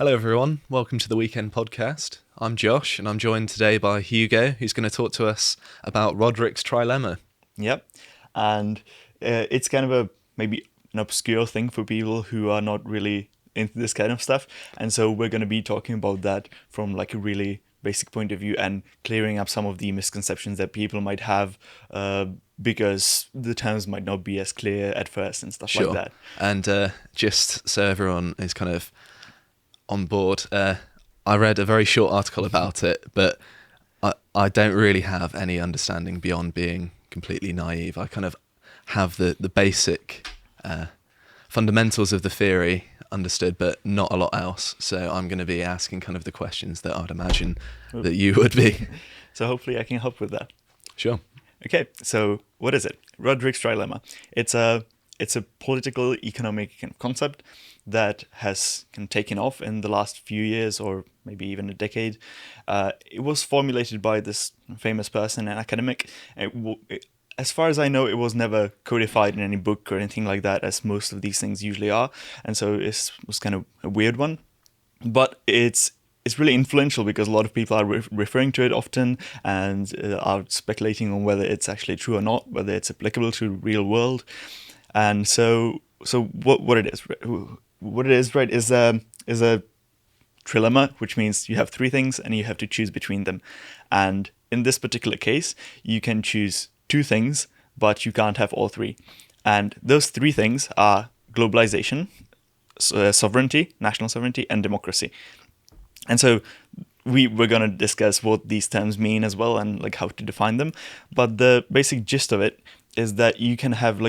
Hello, everyone. Welcome to the Weekend Podcast. I'm Josh, and I'm joined today by Hugo, who's going to talk to us about Rodrik's Trilemma. Yep. And it's kind of maybe an obscure thing for people who are not really into this kind of stuff. And so we're going to be talking about that from like a really basic point of view and clearing up some of the misconceptions that people might have because the terms might not be as clear at first and stuff like that. And just so everyone is kind of on board, I read a very short article about it, but I don't really have any understanding beyond being completely naive. I kind of have the basic fundamentals of the theory understood, but not a lot else. So I'm going to be asking kind of the questions that I'd imagine that you would be. So hopefully I can help with that. Sure. Okay, so what is it? Rodrik's Trilemma. It's a political economic kind of concept that has kind of taken off in the last few years or maybe even a decade. It was formulated by this famous person, an academic. As far as I know, it was never codified in any book or anything like that, as most of these things usually are. And so it was kind of a weird one. But it's really influential because a lot of people are referring to it often and are speculating on whether it's actually true or not, whether it's applicable to the real world. And so what it is, right, is a trilemma, which means you have three things and you have to choose between them. And in this particular case, you can choose two things, but you can't have all three. And those three things are globalization, sovereignty, national sovereignty, and democracy. And so we're going to discuss what these terms mean as well and like how to define them. But the basic gist of it is that you can have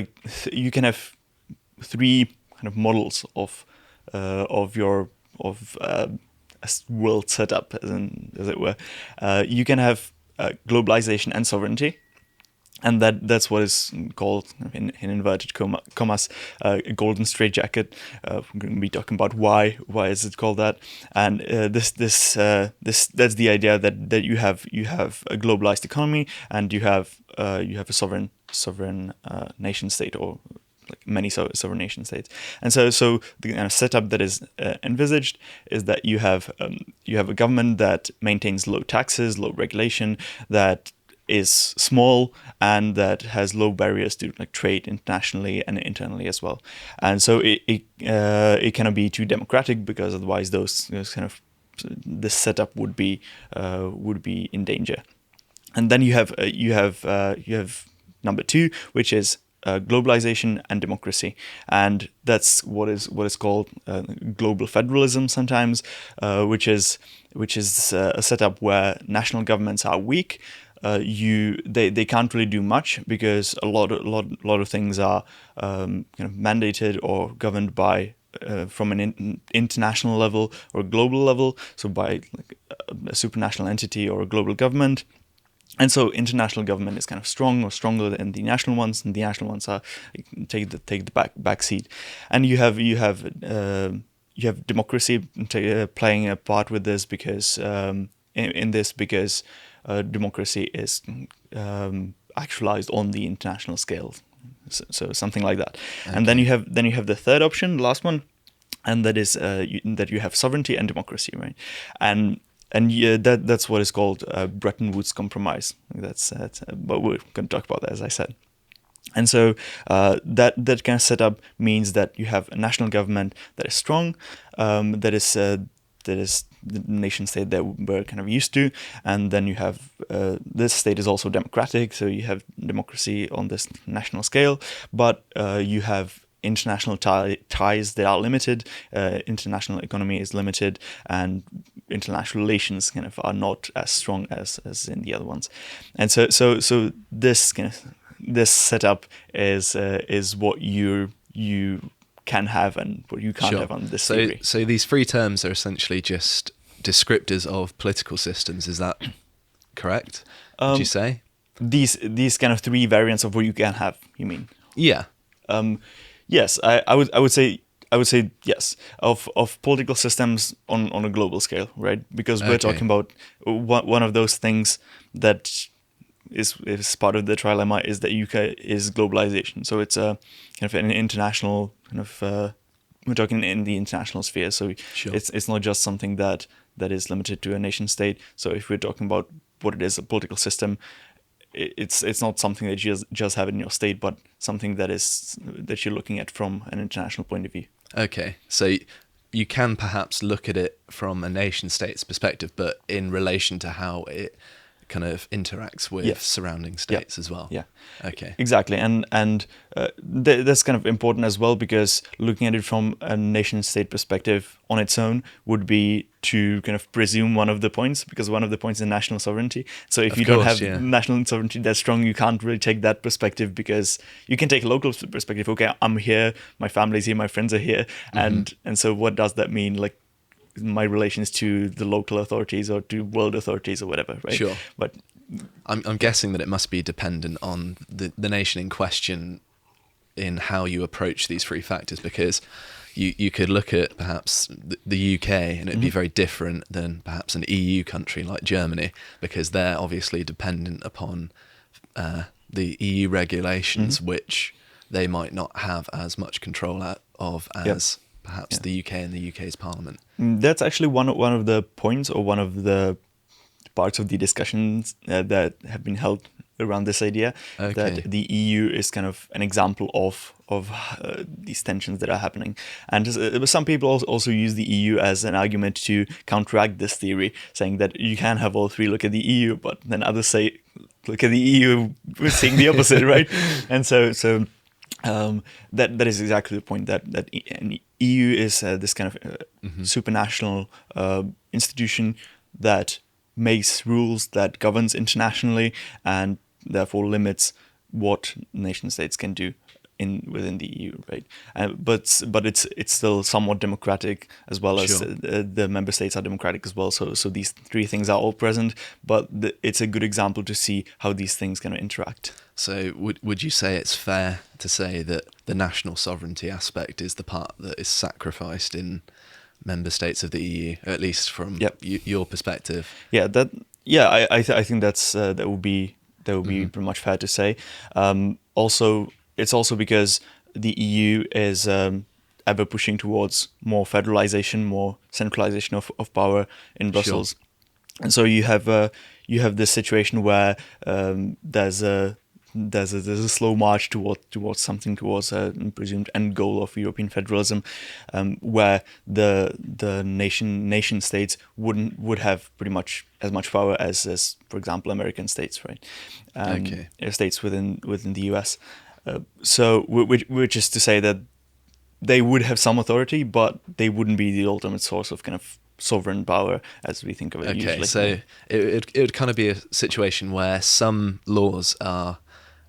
three kind of models of a world setup, as it were. You can have globalization and sovereignty. And that's what is called, in inverted commas, a golden straitjacket. We're going to be talking about why is it called that, and this that's the idea that you have a globalized economy and you have a sovereign nation state or like many sovereign nation states. And so the kind of setup that is envisaged is that you have a government that maintains low taxes, low regulation, that is small and that has low barriers to like trade internationally and internally as well. And so it cannot be too democratic because otherwise those kind of this setup would be in danger. And then you have number two, which is globalization and democracy, and that's what is called global federalism sometimes, which is a setup where national governments are weak. They can't really do much because a lot of things are kind of mandated or governed by from an international level or global level, so by like a supranational entity or a global government. And so international government is kind of strong or stronger than the national ones, and the national ones are take the back seat. And you have democracy playing a part with this because because democracy is actualized on the international scale, so something like that. Okay. And then you have the third option, the last one, and that is that you have sovereignty and democracy, right? And yeah, that's what is called Bretton Woods Compromise. But we're going to talk about that, as I said. And so that kind of setup means that you have a national government that is strong, that is the nation state that we're kind of used to, and then you have this state is also democratic, so you have democracy on this national scale, but you have international ties that are limited, international economy is limited, and international relations kind of are not as strong as in the other ones. And so this kind of this setup is what you can have and what you can't have on this theory. So these three terms are essentially just descriptors of political systems. Is that correct? Would you say these kind of three variants of what you can have? You mean? Yeah. Yes, I would say yes of political systems on a global scale, right? Because we're talking about one of those things that is part of the trilemma is that UK is globalization. So it's a kind of an international kind of we're talking in the international sphere. So Sure. it's not just something that is limited to a nation state. So if we're talking about what it is, a political system, it's not something that you just have in your state, but something that you're looking at from an international point of view. Okay, so you can perhaps look at it from a nation state's perspective, but in relation to how it kind of interacts with Yes. surrounding states as well. Yeah. Okay. Exactly, and that's kind of important as well, because looking at it from a nation-state perspective on its own would be to kind of presume one of the points, because one of the points is national sovereignty. So if Of you don't course, have yeah. national sovereignty that strong, you can't really take that perspective, because you can take a local perspective. Okay, I'm here, my family's here, my friends are here, and so what does that mean? Like my relations to the local authorities or to world authorities or whatever, right? Sure. But I'm guessing that it must be dependent on the nation in question in how you approach these three factors, because you could look at perhaps the UK and it'd be very different than perhaps an EU country like Germany, because they're obviously dependent upon the EU regulations, which they might not have as much control of as perhaps the UK and the UK's parliament. that's actually one of the points, or one of the parts of the discussions that have been held around this idea, Okay. that the EU is kind of an example of these tensions that are happening. And some people also use the EU as an argument to counteract this theory, saying that you can have all three look at the EU, but then others say, look at the EU, we're seeing the opposite, right? And so that is exactly the point, that an EU is this kind of supranational institution that makes rules, that governs internationally, and therefore limits what nation states can do within the EU, right? But it's still somewhat democratic, as well as Sure. the member states are democratic as well. So these three things are all present, but it's a good example to see how these things can interact. So would you say it's fair to say that the national sovereignty aspect is the part that is sacrificed in member states of the EU, at least from your perspective? Yeah, I think that would be pretty much fair to say. It's also because the EU is ever pushing towards more federalization, more centralization of power in Brussels, and so you have this situation where there's a slow march towards a presumed end goal of European federalism, where the nation states would have pretty much as much power as for example American states, right? States within the US. So which is to say that they would have some authority, but they wouldn't be the ultimate source of kind of sovereign power as we think of it usually. So it would kind of be a situation where some laws are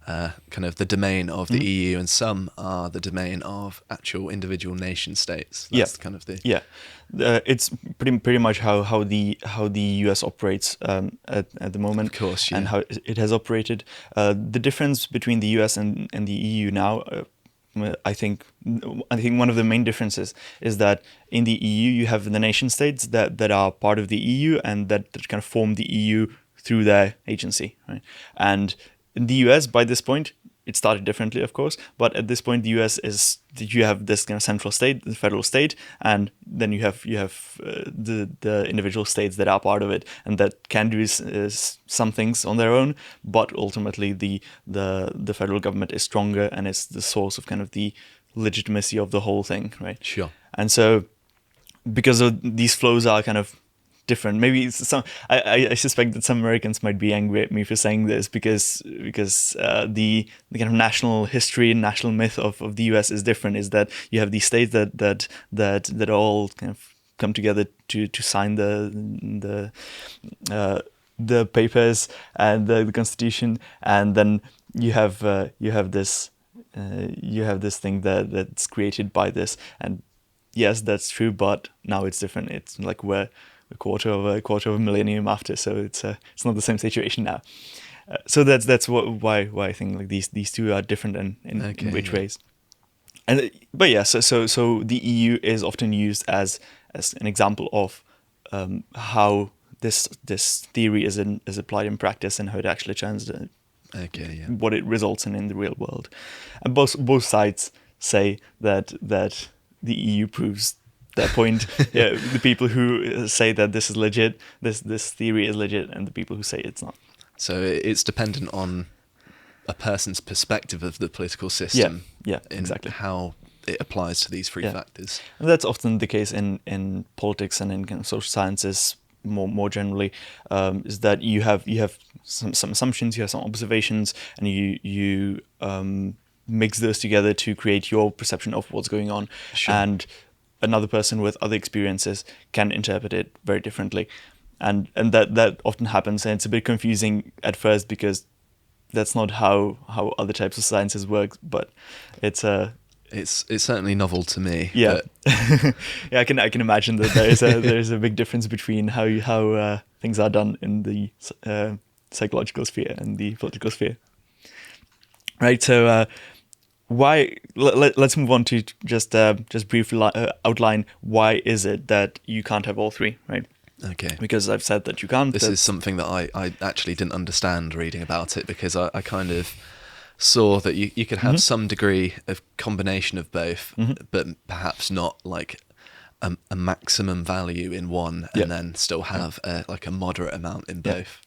kind of the domain of the EU, and some are the domain of actual individual nation states. That's kind of the it's pretty much how the US operates at the moment, of course, and how it has operated. The difference between the US and the EU now, I think one of the main differences is that in the EU you have the nation states that are part of the EU and that kind of form the EU through their agency, right? And in the US, by this point, it started differently, of course, but at this point, the US you have this kind of central state, the federal state, and then you have the individual states that are part of it and that can do some things on their own, but ultimately the federal government is stronger and it's the source of kind of the legitimacy of the whole thing, right? Sure. And so, because of these flows are kind of different. Maybe I suspect that some Americans might be angry at me for saying this because the kind of national history and national myth of the US is different. Is that you have these states that all kind of come together to sign the papers and the Constitution, and then you have this thing that's created by this. And yes, that's true, but now it's different. It's like we're a quarter of a millennium after, so it's not the same situation now. So that's why I think like these two are different in which ways. And but yeah, so the EU is often used as an example of how this theory is applied in practice and how it actually turns what it results in the real world. And both sides say that the EU proves that point. Yeah, the people who say that this is legit, this theory is legit, and the people who say it's not. So it's dependent on a person's perspective of the political system. Yeah, in exactly. how it applies to these three factors. And that's often the case in politics and in kind of social sciences more generally, is that you have some assumptions, you have some observations, and you mix those together to create your perception of what's going on. Sure. And another person with other experiences can interpret it very differently. And that often happens, and it's a bit confusing at first because that's not how other types of sciences work, but it's certainly novel to me. Yeah. But Yeah, I can imagine that there's a big difference between how things are done in the psychological sphere and the political sphere. Right. So why? Let's move on to just briefly outline why is it that you can't have all three, right? okay. Because I've said that you can't. This is something that I actually didn't understand reading about it, because I kind of saw that you could have some degree of combination of both, but perhaps not like a maximum value in one, and then still have like a moderate amount in both.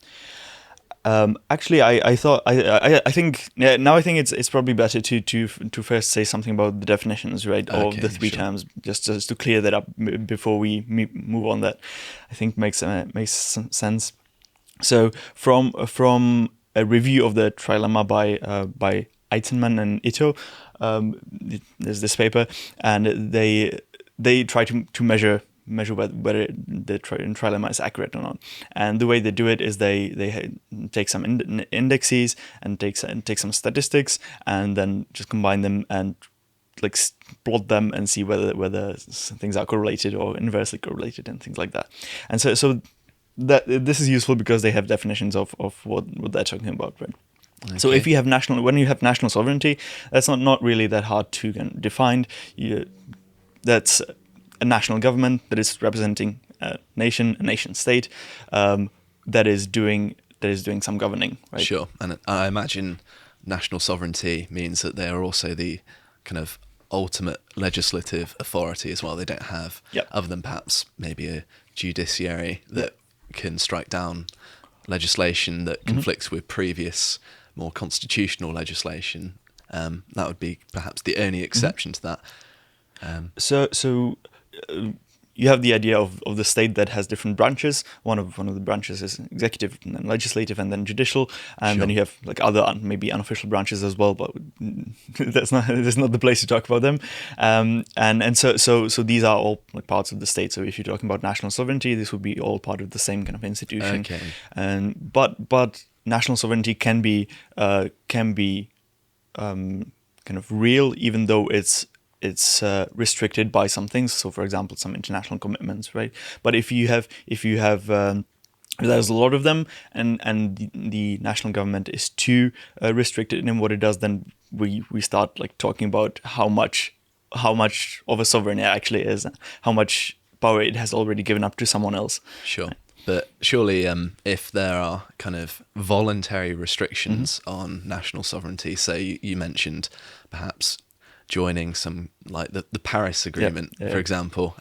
Actually, I thought I think now I think it's probably better to first say something about the definitions, right, of the three terms, just to clear that up before we move on. That I think makes some sense. So from a review of the Trilemma by Eisenman and Ito, there's this paper, and they try to measure whether the trilemma is accurate or not. And the way they do it is they take some indexes and take some statistics, and then just combine them and like plot them and see whether things are correlated or inversely correlated and things like that. And so that this is useful because they have definitions of what they're talking about, right? Okay. So if you have when you have national sovereignty, that's not really that hard to define. That's a national government that is representing a nation state, that is doing some governing, right? Sure. And I imagine national sovereignty means that they are also the kind of ultimate legislative authority as well. They don't have, other than perhaps maybe a judiciary that can strike down legislation that conflicts with previous more constitutional legislation. That would be perhaps the only exception to that. So you have the idea of the state that has different branches. One of the branches is executive, and then legislative, and then judicial, and then you have like other maybe unofficial branches as well. But that's not the place to talk about them. And so these are all like parts of the state. So if you're talking about national sovereignty, this would be all part of the same kind of institution. Okay. And but national sovereignty can be kind of real, even though it's restricted by some things. So, for example, some international commitments, right? But if you have there's a lot of them, and the national government is too restricted in what it does, then we start like talking about how much of a sovereign it actually is, how much power it has already given up to someone else. Sure. But surely, if there are kind of voluntary restrictions on national sovereignty, so you mentioned perhaps joining some like the Paris Agreement, for example,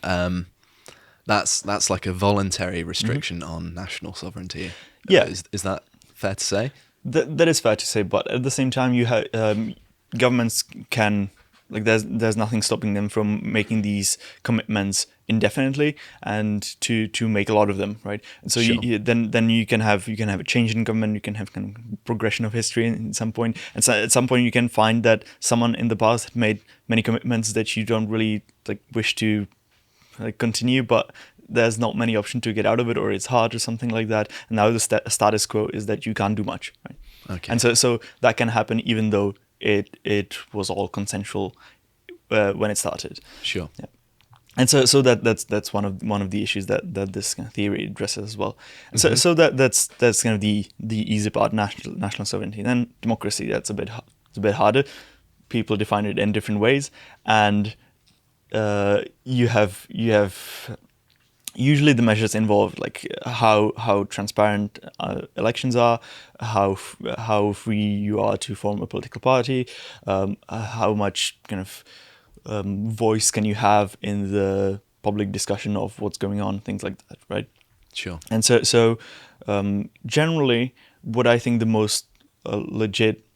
that's like a voluntary restriction on national sovereignty. Yeah, is that fair to say? That is fair to say, but at the same time, you have governments can like there's nothing stopping them from making these commitments indefinitely and to make a lot of them, right? And so then you can have a change in government, you can have kind of progression of history in some point, and so at some point you can find that someone in the past had made many commitments that you don't really like wish to like continue, but there's not many options to get out of it, or it's hard or something like that. And now the status quo is that you can't do much, right? Okay. And so that can happen even though it was all consensual when it started. Sure. Yeah. And so that's one of the issues that this kind of theory addresses as well. And so that's kind of the easy part, national sovereignty. Then democracy, it's a bit harder. People define it in different ways, and you have usually the measures involve like how transparent elections are, how free you are to form a political party, how much kind of voice can you have in the public discussion of what's going on, things like that, right? Sure. And so generally, what I think the most legit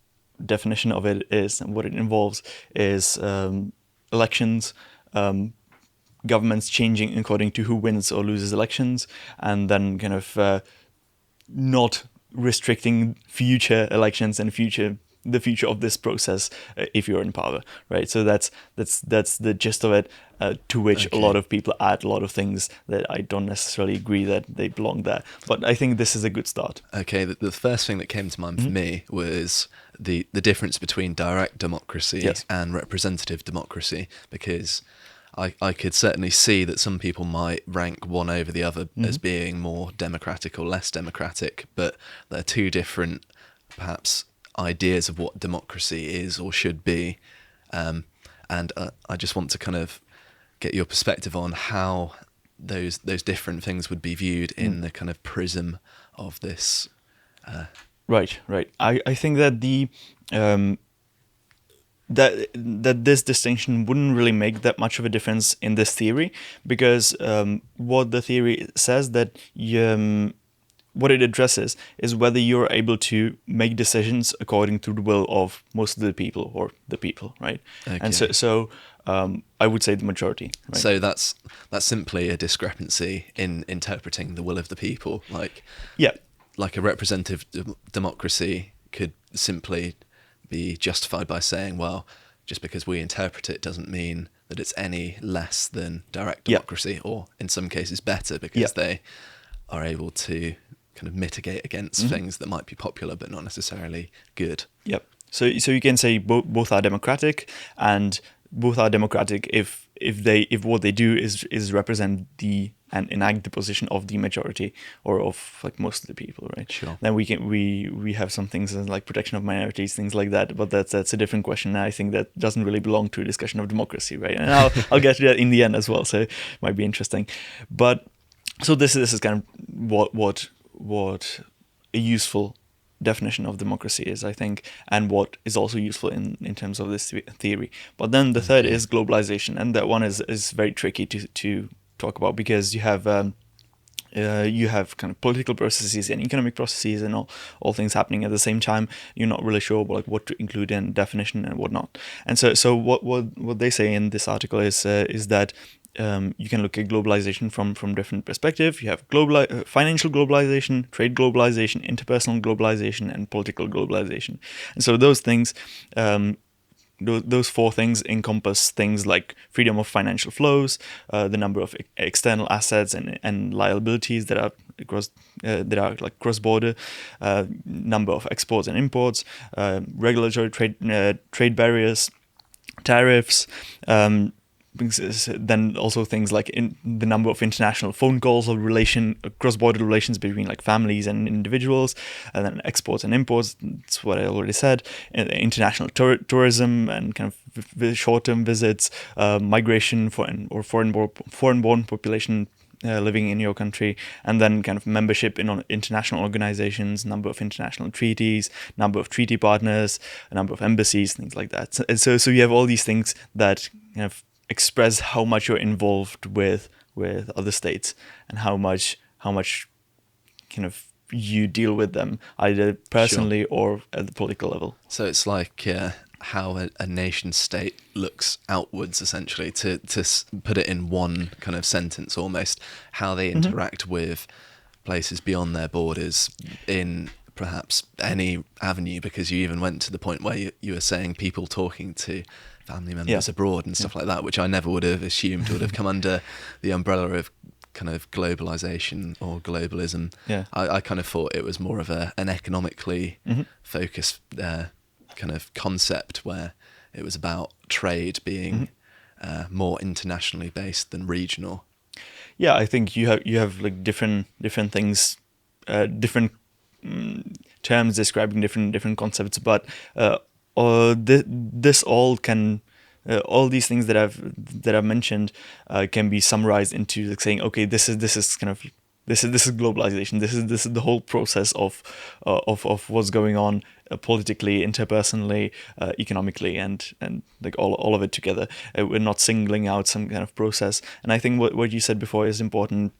definition of it is, and what it involves, is elections, governments changing according to who wins or loses elections, and then kind of not restricting future elections and the future of this process if you're in power, right? So that's the gist of it. To which a lot of people add a lot of things that I don't necessarily agree that they belong there. But I think this is a good start. Okay, the first thing that came to mind for me was the difference between direct democracy Yes. and representative democracy, because I could certainly see that some people might rank one over the other as being more democratic or less democratic, but they're two different, perhaps, ideas of what democracy is or should be. And I just want to kind of get your perspective on how those different things would be viewed in the kind of prism of this. Right. I think that the that this distinction wouldn't really make that much of a difference in this theory, because what the theory says that what it addresses is whether you're able to make decisions according to the will of most of the people or the people, right? Okay. And so I would say the majority. Right? So that's simply a discrepancy in interpreting the will of the people. Like a representative democracy could simply be justified by saying, well, just because we interpret it doesn't mean that it's any less than direct democracy, or in some cases better, because they are able to kind of mitigate against things that might be popular but not necessarily good. Yep. So you can say both are democratic, and both are democratic if what they do is represent and enact the position of the majority or of like most of the people, right? Sure. Then we have some things like protection of minorities, things like that, but that's a different question. And I think that doesn't really belong to a discussion of democracy, right? And I'll get to that in the end as well, so it might be interesting. But so this is kind of what a useful definition of democracy is, I think, and what is also useful in terms of this theory. But then the third is globalization, and that one is very tricky to talk about, because you have kind of political processes and economic processes and all things happening at the same time. You're not really sure like what to include in definition and whatnot. And so what they say in this article is that you can look at globalization from different perspectives. You have financial globalization, trade globalization, interpersonal globalization, and political globalization. And so those things, those four things encompass things like freedom of financial flows, the number of external assets and liabilities that are like cross-border, number of exports and imports, regulatory trade barriers, tariffs. Then also things like the number of international phone calls or cross-border relations between like families and individuals, and then exports and imports. That's what I already said. International tourism and kind of short-term visits, migration or foreign-born population living in your country, and then kind of membership in international organizations, number of international treaties, number of treaty partners, a number of embassies, things like that. So you have all these things that kind of express how much you're involved with other states and how much kind of you deal with them either personally or at the political level. So it's like how a nation state looks outwards, essentially, to put it in one kind of sentence almost, how they interact with places beyond their borders in perhaps any avenue, because you even went to the point where you were saying people talking to family members abroad and stuff like that, which I never would have assumed would have come under the umbrella of kind of globalization or globalism. I kind of thought it was more of an economically focused kind of concept, where it was about trade being more internationally based than regional. Yeah, I think you have like different things, different terms describing different concepts, but this all can all these things that I've mentioned can be summarized into like saying, okay, this is kind of This is globalization. This is the whole process of what's going on politically, interpersonally, economically, and like all of it together. We're not singling out some kind of process. And I think what you said before is important.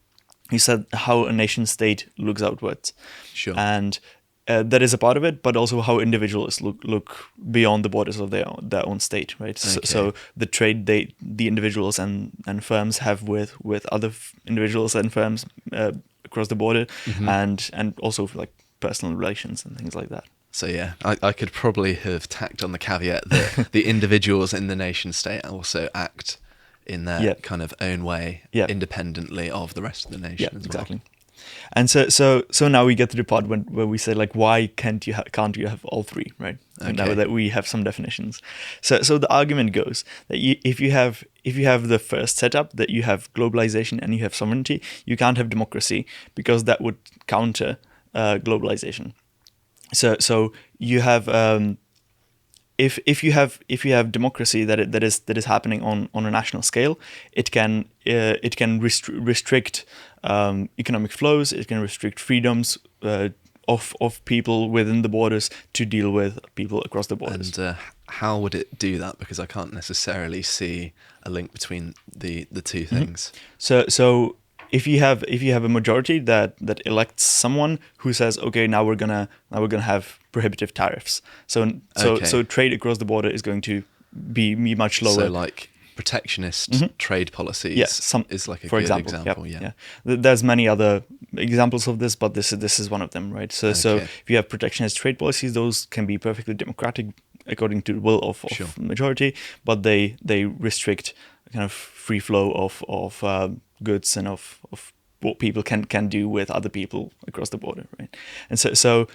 You said how a nation state looks outwards, Sure. and that is a part of it, but also how individuals look beyond the borders of their own state, right? Okay. So the trade the individuals and firms have with other individuals and firms across the border, and also like personal relations and things like that. So yeah, I could probably have tacked on the caveat that the individuals in the nation state also act in their kind of own way, independently of the rest of the nation as well. Exactly. And so now we get to the part where we say like, why can't you have all three, right? Okay. Now that we have some definitions. So the argument goes that if you have the first setup, that you have globalization and you have sovereignty, you can't have democracy because that would counter globalization. So you have if you have democracy that is happening on a national scale, it can restrict economic flows. It can restrict freedoms of people within the borders to deal with people across the borders. And how would it do that? Because I can't necessarily see a link between the two things. So if you have a majority that elects someone who says, okay, now we're gonna have prohibitive tariffs. So trade across the border is going to be much lower. So like protectionist trade policies is like a good example. Yeah. There's many other examples of this, but this is one of them, right? So if you have protectionist trade policies, those can be perfectly democratic according to the will of majority, but they restrict kind of free flow of goods and of what people can do with other people across the border, right? And so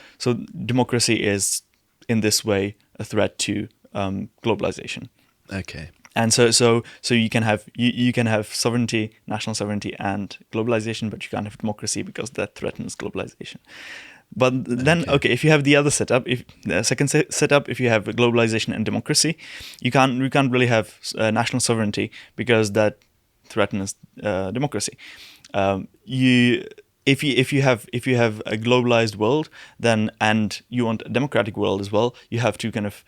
democracy is in this way a threat to globalization. Okay. And so you can have sovereignty, national sovereignty, and globalization, but you can't have democracy because that threatens globalization. But then, if you have the other setup, if the second setup, if you have globalization and democracy, you can't really have national sovereignty because that threatens democracy. If you have a globalized world, then and you want a democratic world as well, you have to kind of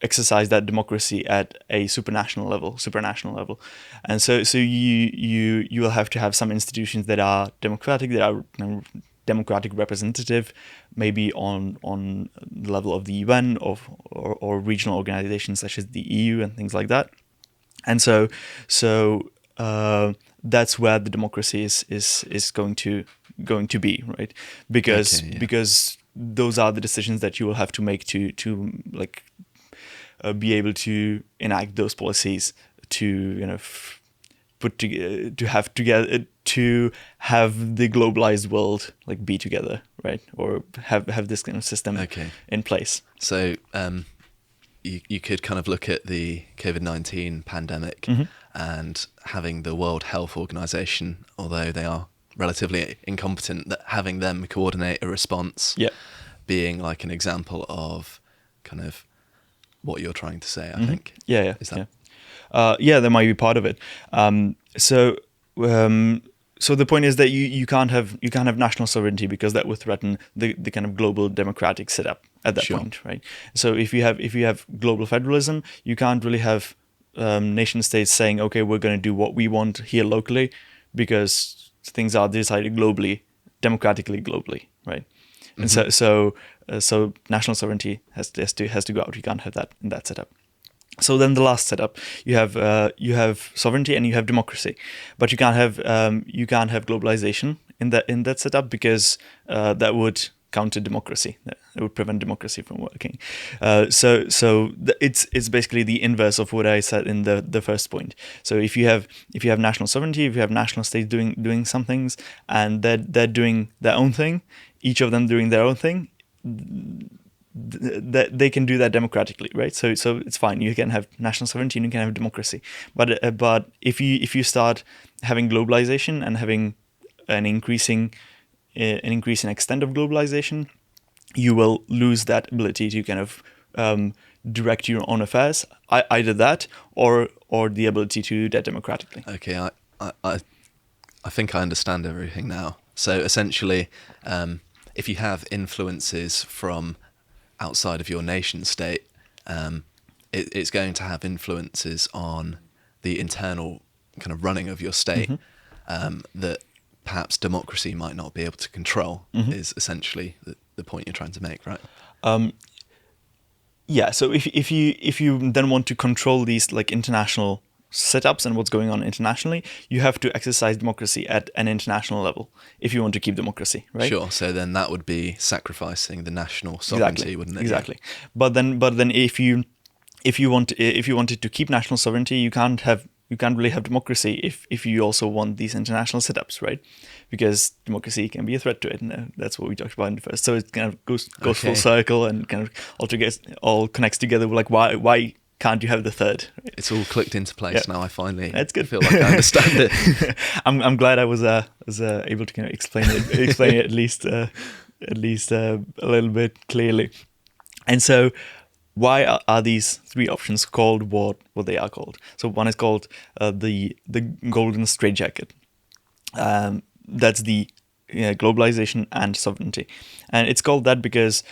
exercise that democracy at a supranational level, and so you will have to have some institutions that are democratic, that are democratic representative, maybe on the level of the UN or regional organizations such as the EU and things like that, and so that's where the democracy is going to be, right? Because those are the decisions that you will have to make to like be able to enact those policies, to put together, to have the globalized world like be together, right? Or have this kind of system in place. So you could kind of look at the COVID-19 pandemic and having the World Health Organization, although they are relatively incompetent, that having them coordinate a response being like an example of kind of what you're trying to say, I think. Yeah. Is that? That might be part of it. So the point is that you can't have national sovereignty because that would threaten the kind of global democratic setup at that point, right? So if you have global federalism, you can't really have nation states saying, okay, we're going to do what we want here locally, because things are decided globally, democratically globally, right? And so national sovereignty has to go out. You can't have that in that setup. So then the last setup, you have sovereignty and you have democracy, but you can't have globalization in that setup because that would counter democracy. It would prevent democracy from working. So it's basically the inverse of what I said in the first point. So if you have national sovereignty, if you have national states doing some things and they're doing their own thing, each of them doing their own thing, that they can do that democratically, right? So it's fine. You can have national sovereignty and you can have democracy. But if you start having globalization and having an increasing extent of globalization, you will lose that ability to kind of direct your own affairs. Either that or the ability to do that democratically. Okay, I think I understand everything now. So essentially, if you have influences from outside of your nation state, it's going to have influences on the internal kind of running of your state that perhaps democracy might not be able to control, is essentially the point you're trying to make, right? Yeah. So if you then want to control these like international setups and what's going on internationally, you have to exercise democracy at an international level if you want to keep democracy, right? Sure. So then that would be sacrificing the national sovereignty, wouldn't it? Exactly. But then if you wanted to keep national sovereignty, you can't really have democracy if you also want these international setups, right? Because democracy can be a threat to it, and that's what we talked about in the first. So it kind of goes full circle and kind of all connects together. Like why can't you have the third? It's all clicked into place now. I finally That's good. feel like I understand it. I'm glad I was able to kind of explain it at least a little bit clearly. And so, why are these three options called what they are called? So one is called the golden straitjacket. That's the globalization and sovereignty, and it's called that because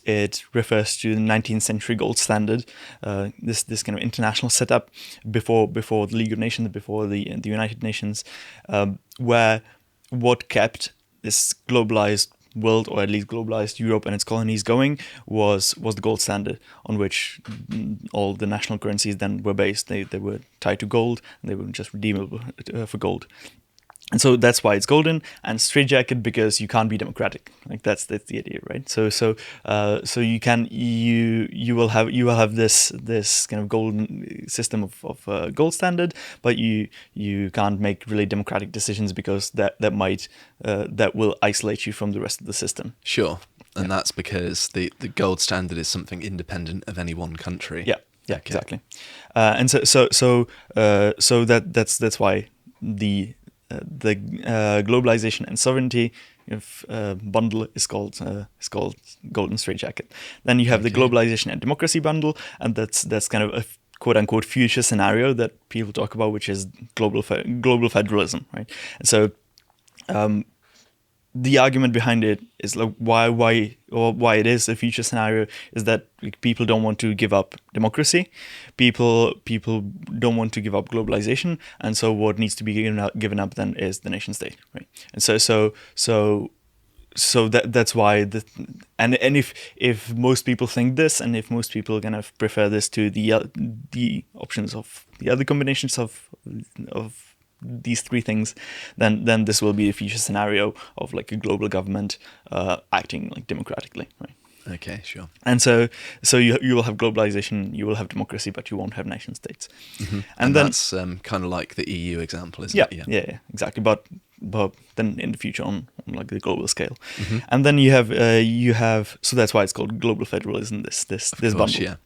it refers to the 19th century gold standard, this kind of international setup before the League of Nations, before the United Nations, where what kept this globalized world, or at least globalized Europe and its colonies, going was the gold standard, on which all the national currencies then were based. They were tied to gold, and they were just redeemable for gold. And so that's why it's golden, and straitjacket because you can't be democratic. Like that's the idea, right? So you will have this kind of golden system of gold standard, but you can't make really democratic decisions because that will isolate you from the rest of the system. Sure, and that's because the gold standard is something independent of any one country. Yeah, okay. Exactly. And so that's why the globalization and sovereignty bundle is called golden straitjacket. Then you have the globalization and democracy bundle, and that's kind of a quote unquote future scenario that people talk about, which is global federalism, right? And so the argument behind it is like why it is a future scenario is that people don't want to give up democracy, people don't want to give up globalization, and so what needs to be given up then is the nation state, right? And so that's why and if most people think this, and if most people kind of prefer this to the options of the other combinations of these three things, then this will be a future scenario of like a global government acting like democratically, right? Okay, sure. And so you will have globalization, you will have democracy, but you won't have nation states. Mm-hmm. And then that's kind of like the EU example, isn't it? Yeah, exactly. But then in the future on like the global scale, mm-hmm. And then you have so that's why it's called global federalism. This bundle. Yeah.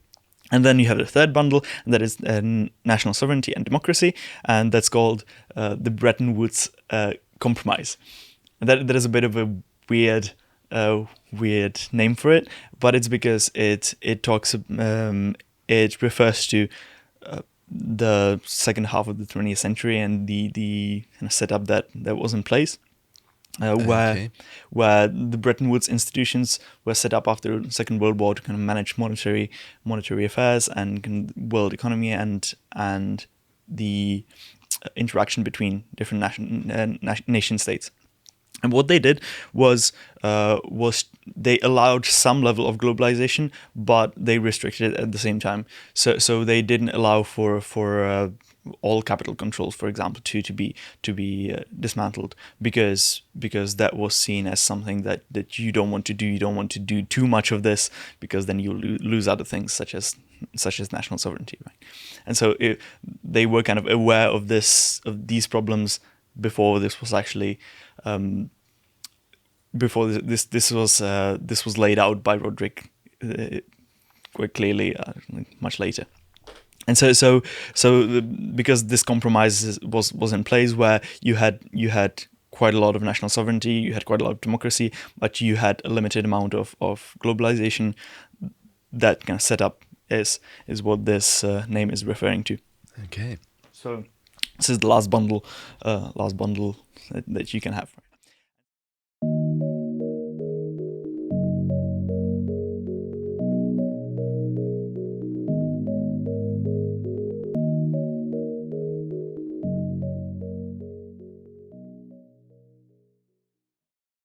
And then you have the third bundle, and that is national sovereignty and democracy, and that's called the Bretton Woods Compromise. And that is a bit of a weird name for it, but it's because it refers to the second half of the 20th century and the kind of setup that was in place. Where the Bretton Woods institutions were set up after the Second World War to kind of manage monetary affairs and world economy and the interaction between different nation states. And what they did was they allowed some level of globalization, but they restricted it at the same time. So they didn't allow for all capital controls, for example, to be dismantled because that was seen as something that you don't want to do. You don't want to do too much of this because then you'll lose other things such as national sovereignty, right? And so they were kind of aware of these problems before this was actually this was laid out by Rodrik quite clearly much later. And so because this compromise was in place, where you had quite a lot of national sovereignty, you had quite a lot of democracy, but you had a limited amount of globalization. That kind of setup is what this name is referring to. Okay. This is the last bundle that you can have.